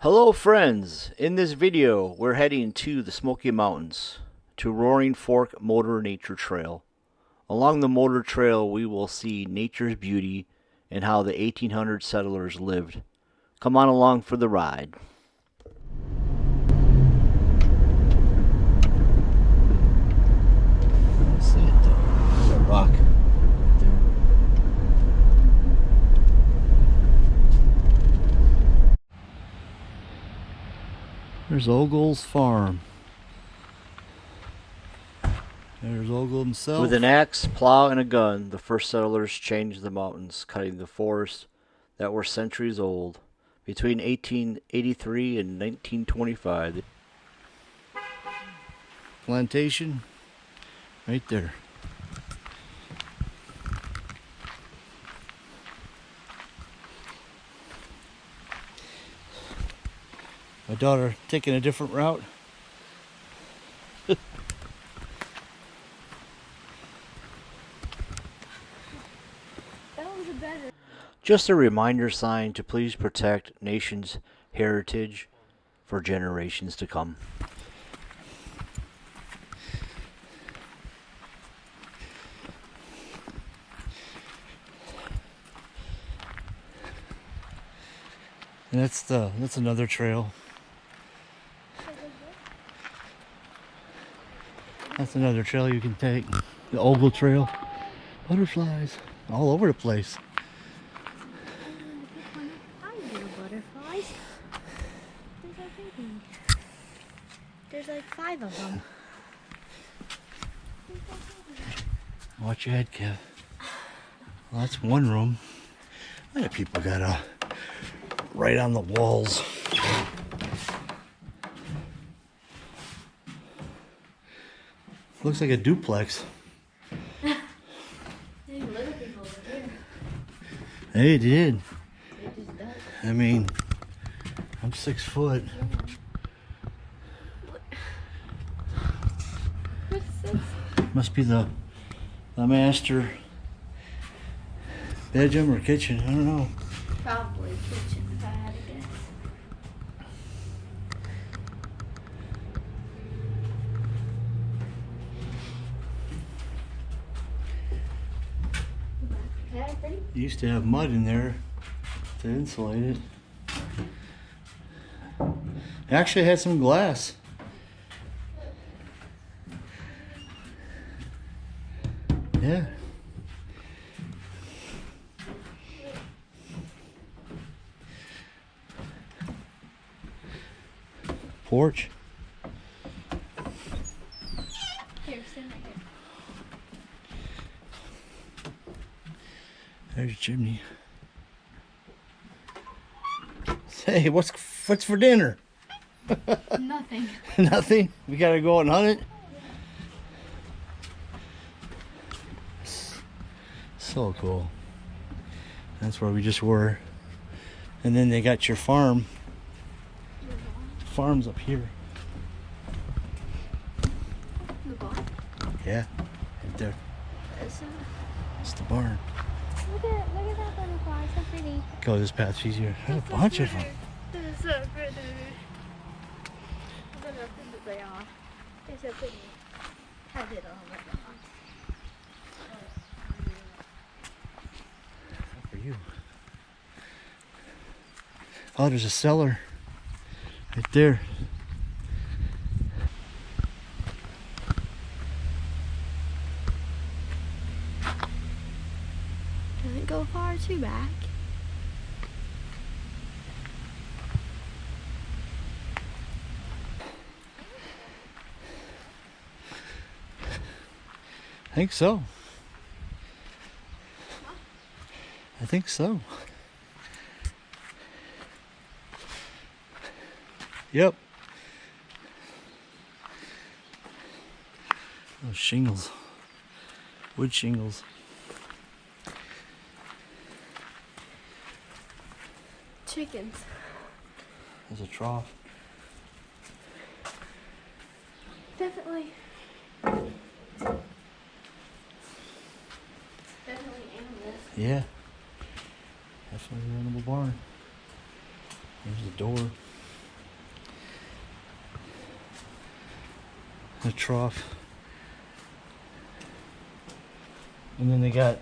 Hello friends, in this video we're heading to the Smoky Mountains to Roaring Fork Motor Nature Trail. Along the motor trail we will see nature's beauty and how the 1800 settlers lived. Come on along for the ride. See it though, there's a rock there. There's Ogle's farm. There's Ogle himself. With an axe, plow, and a gun, the first settlers changed the mountains, cutting the forests that were centuries old. Between 1883 and 1925. Plantation, right there. My daughter taking a different route. Just a reminder sign to please protect nation's heritage for generations to come. And that's another trail. That's another trail you can take. The Ogle Trail. Butterflies all over the place. There's like 5 of them. Watch your head, Kev. Well, that's one room. A lot of people got right on the walls. Looks like a duplex. Hey, it did. I mean, I'm 6 foot. Must be the master bedroom or kitchen. I don't know. Probably kitchen, if I had to guess. You used to have mud in there to insulate it. It actually had some glass. Yeah. Porch. Here, stand right here. There's your chimney. Hey, what's for dinner? Nothing. Nothing? We gotta go and hunt it? So cool. That's where we just were. And then they got your farm. Farm's up here. The barn? Yeah, right there. It's the barn. Look at that butterfly, it's so pretty. Go this path's easier. There's a bunch of them. This is so pretty. Look how pretty they are. They're so pretty. I did all of it. For you. Oh, there's a cellar right there. Doesn't go far too back. I think so. I think so. Yep. Those shingles. Wood shingles. Chickens. There's a trough. Definitely. Yeah. Definitely an animal barn. There's the door. the trough. And then they got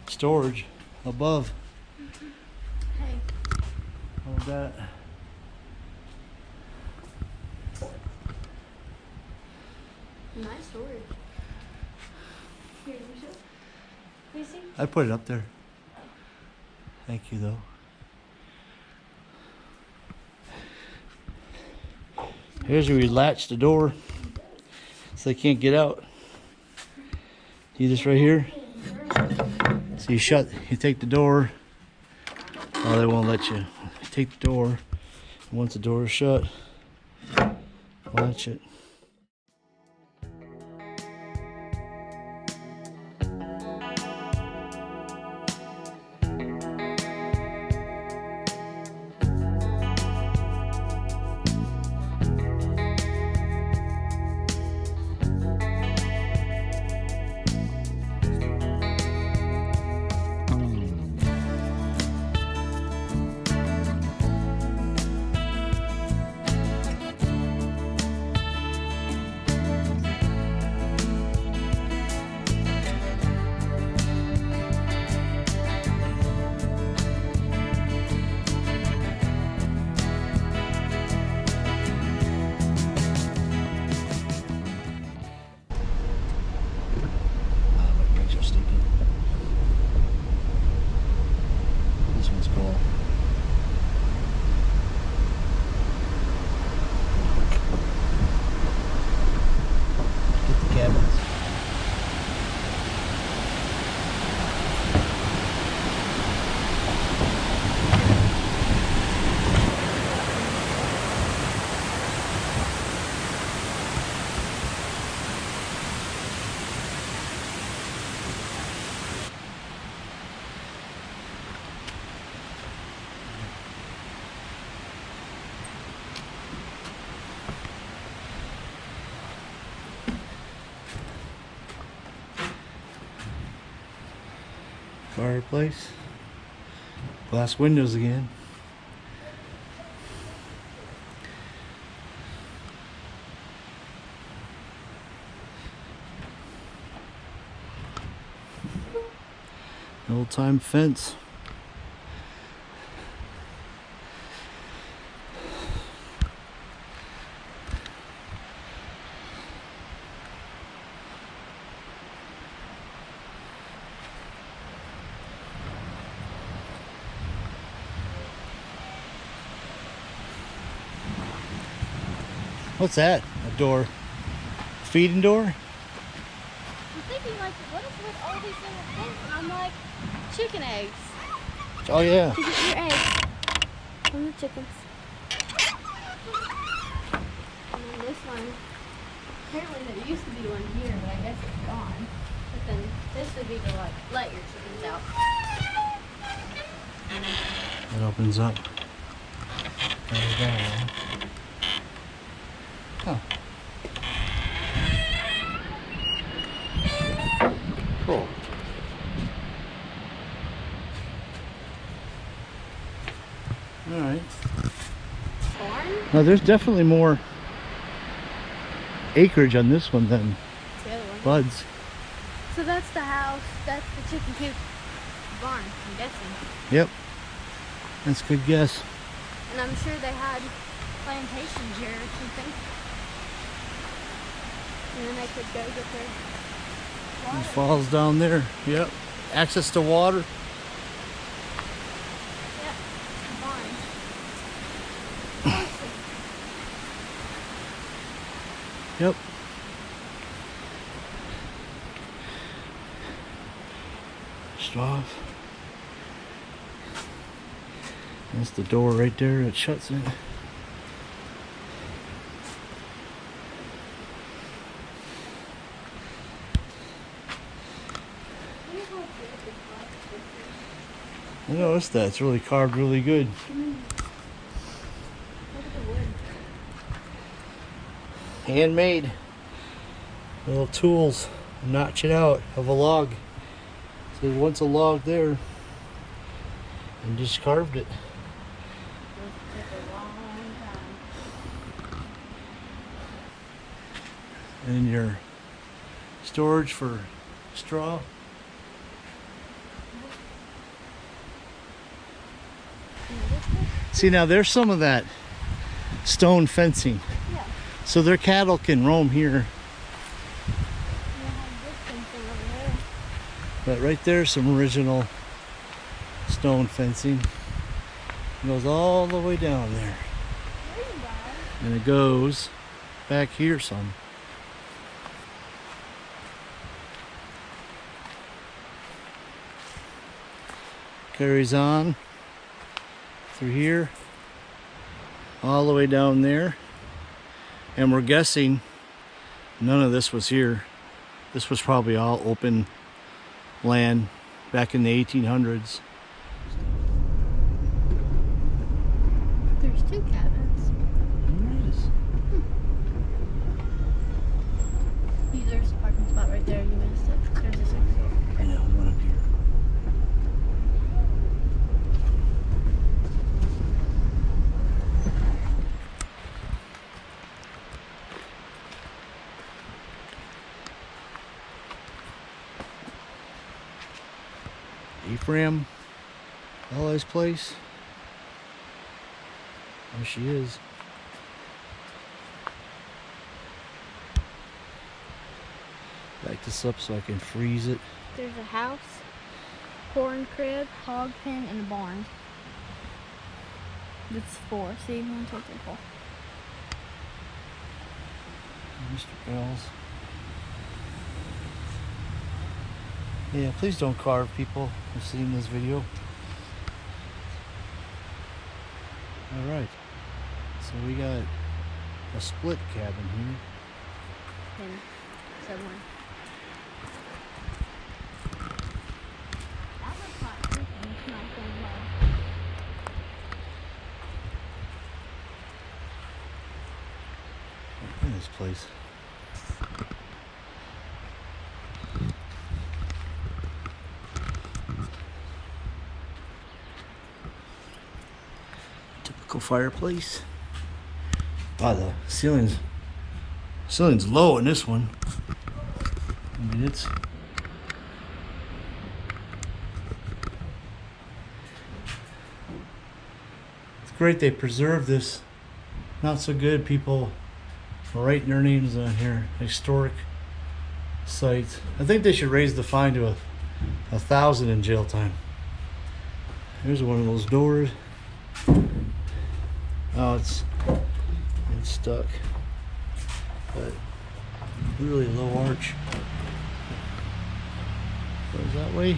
storage above. Hey. All that. Nice storage. Here, you show. You see? I put it up there. Thank you, though. Here's where we latch the door so they can't get out. See this right here? So you take the door. Oh, they won't let you. You take the door. Once the door is shut, latch it. Fireplace, glass windows again. Old time fence. What's that? A door? Feeding door? I'm thinking, like, what is with all these little things? And I'm like, chicken eggs. Oh yeah. You get your eggs from the chickens. And then this one, apparently there used to be one here, but I guess it's gone. But then this would be to, like, let your chickens out. It opens up. There we go. Huh. Cool. All right. Barn? Now there's definitely more acreage on this one than The other one. Bud's. So that's the house, that's the chicken coop barn, I'm guessing. Yep. That's a good guess. And I'm sure they had plantations here or something. And then they could go get their It water. falls down there. Yep. Access to water. Yeah, barn. Yep. Straw. That's the door right there. It shuts it. I noticed that. It's really carved really good. Look at the wood. Handmade. Little tools. Notch it out of a log. So there's once a log there. And just carved it. This took a long time. And your storage for straw. See, now there's some of that stone fencing. Yeah. So their cattle can roam here. You have this fencing over there. But right there's some original stone fencing. It goes all the way down there. And it goes back here some. Carries on through here, all the way down there. And we're guessing none of this was here. This was probably all open land back in the 1800s. There's 2 cabins. Nice. There's a parking spot right there. You missed it. There's a 6. I know, one up here. Ephraim, Ella's place. There she is. Back this up so I can freeze it. There's a house, corn crib, hog pen, and a barn. That's 4. See, 1, 2, 3, 4. Mr. Bells. Yeah, please don't carve people who've seen this video. Alright. So we got a split cabin here. And somewhere. That looks like chicken. It's not going well. In this place. Typical fireplace. Wow, the ceiling's low in this one. I mean, it's great they preserved this. Not so good people are writing their names on here. Historic sites. I think they should raise the fine to 1,000 in jail time. Here's one of those doors. Oh, it's stuck. But really low arch. Goes that way.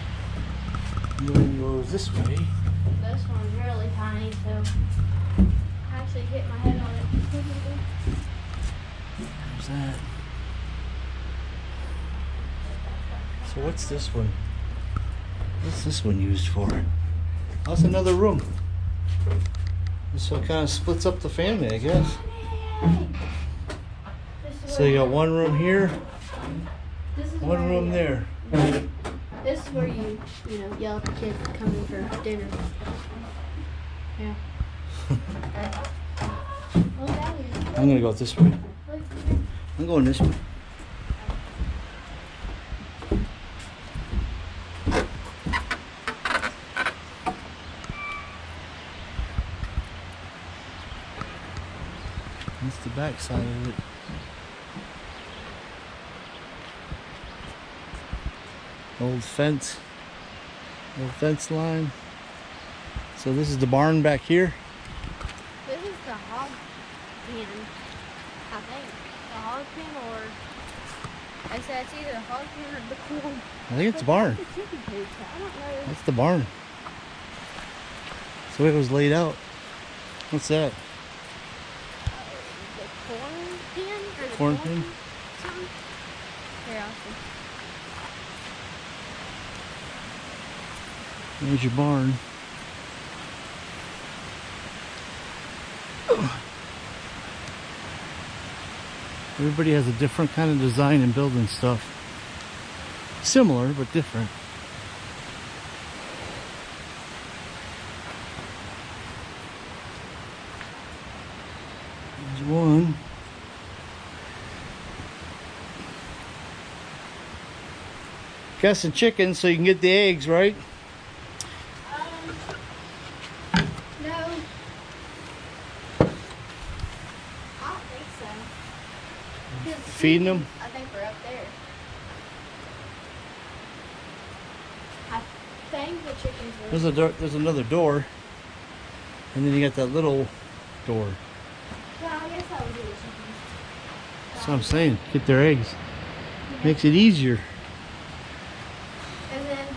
And then goes this way. This one's really tiny, so I actually hit my head on it. There's that. So what's this one? What's this one used for? That's another room. This one kind of splits up the family, I guess. So you got one room here, one room there. This is where you yell at the kids to come in for dinner. Yeah. Oh, Daddy. I'm gonna go this way. Look, I'm going this way. That's the back side of it. Old fence line. So this is the barn back here. this is the hog pen, I think. The hog pen, or I said it's either the hog pen or the corn. I think it's the barn. The chicken coop. I don't know. That's the barn. So it was laid out. What's that? The corn pen or the Corn pen? something? Here, I'll see. There's your barn. Everybody has a different kind of design in building stuff. Similar, but different. There's one. Guessing chickens so you can get the eggs, right? No. I don't think so. 'Cause Feeding them? I think we're up there. I think the chickens were. There's a door, there's another door, and then you got that little door. Well, I guess that would be the chickens. That's what I'm saying. Get their eggs. Makes it easier. And then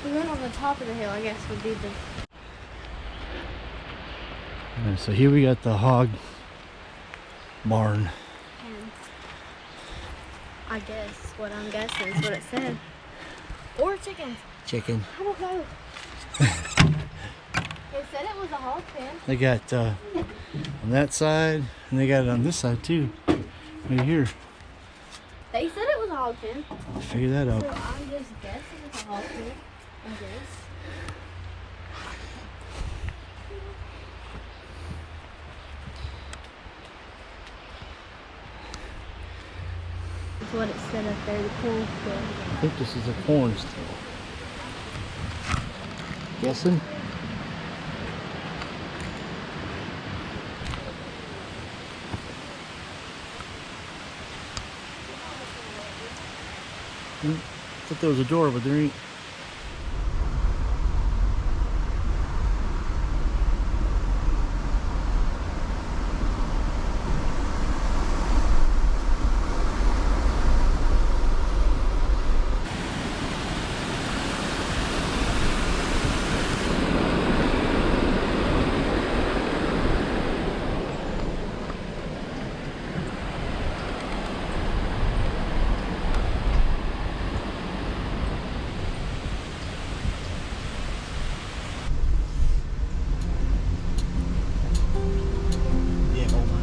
the one on the top of the hill, I guess, would be the. Alright, so here we got the hog barn. And I guess what I'm guessing is what it said. Or chickens. Chicken. I don't know. It said it was a hog pen. They got on that side, and they got it on this side too. Right here. They said it was a hog pen. Figure that out. So I'm just guessing it's a hog pen, I guess. That's what it said up there, the corn field. I think this is a corn still. Guessing? Thought there was a door, but there ain't. Yeah, hold on.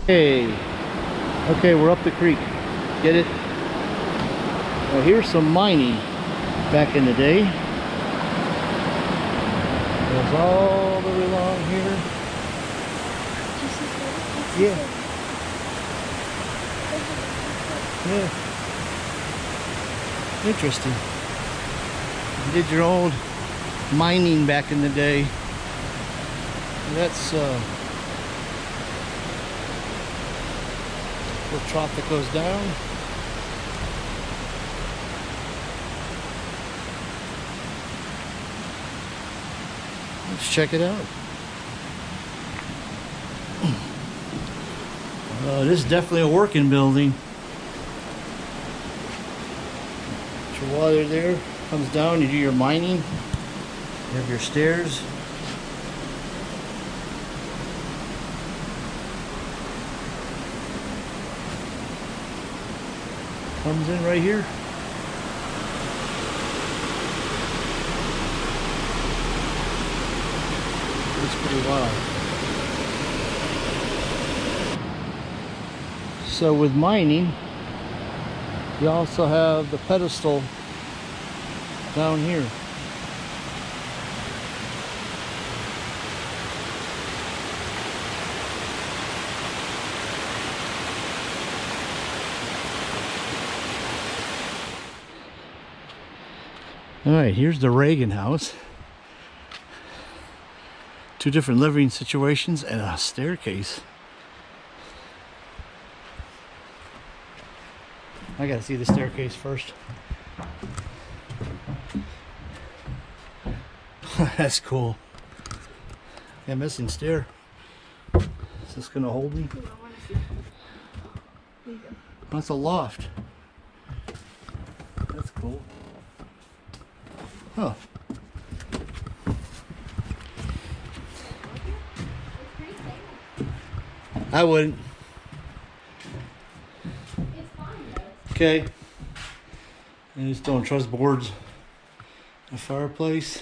Hey, okay, we're up the creek. Get it? Well, here's some mining back in the day. It goes all the way along here. Yeah. Yeah. Interesting. You did your old mining back in the day. That's the trough that goes down. Let's check it out. This is definitely a working building. Put your water there, comes down, you do your mining. You have your stairs. Comes in right here. It's pretty wild. So with mining, you also have the pedestal down here. All right, here's the Reagan house. Two different living situations and a staircase. I gotta see the staircase first. That's cool. Yeah, missing stair. Is this gonna hold me? That's a loft. That's cool. Huh. I wouldn't. Okay. I just don't trust boards. A fireplace.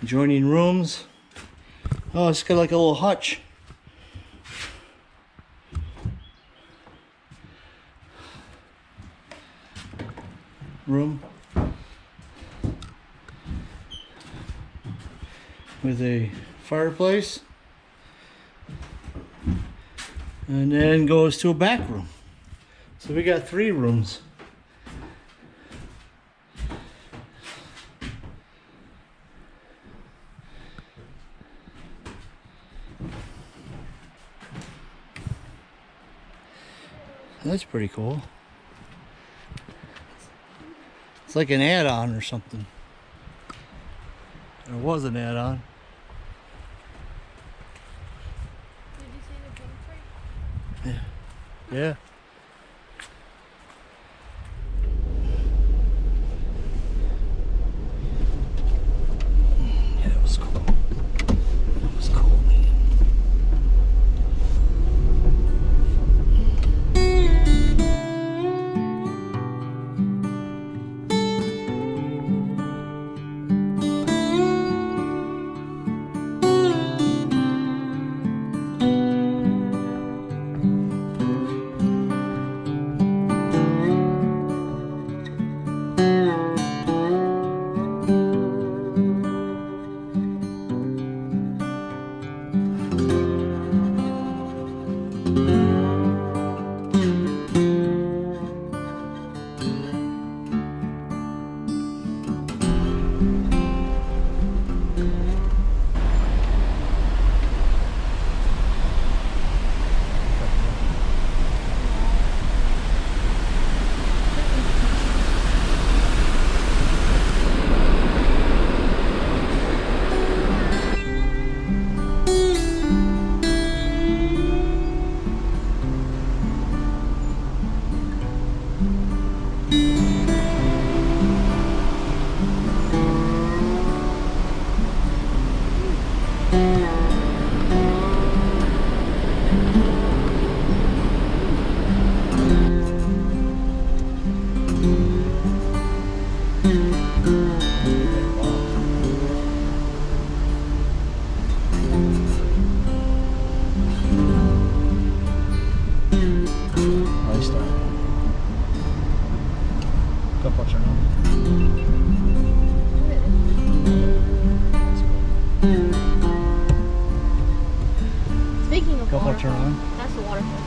Adjoining rooms. Oh, it's got like a little hutch. Room with a fireplace, and then goes to a back room. So we got 3 rooms. That's pretty cool. It's like an add-on or something. Or was an add-on. Did you see the pantry? Yeah. Yeah, that was cool. That was cool, man. Speaking of Couple turn waterfall, on. that's the waterfall.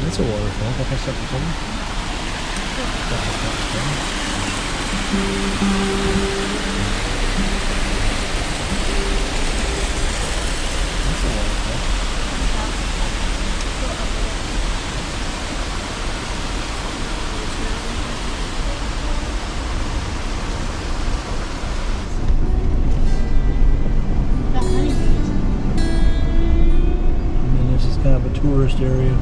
That's a waterfall. What is that? That's a waterfall. The honeybees. And then this is kind of a tourist area.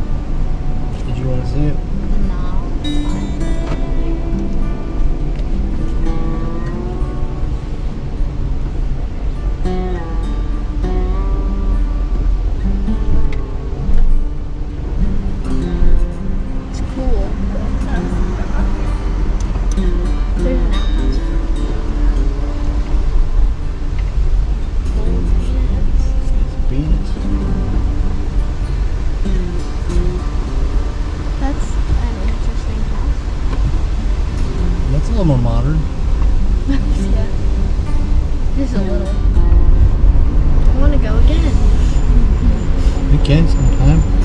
Did you want to see it? No, it's fine. It's cool. There's an outhouse. Gold peanuts. Beans. That's an interesting house. That's a little more modern. Yeah. Just a little. I want to go again. We can sometime.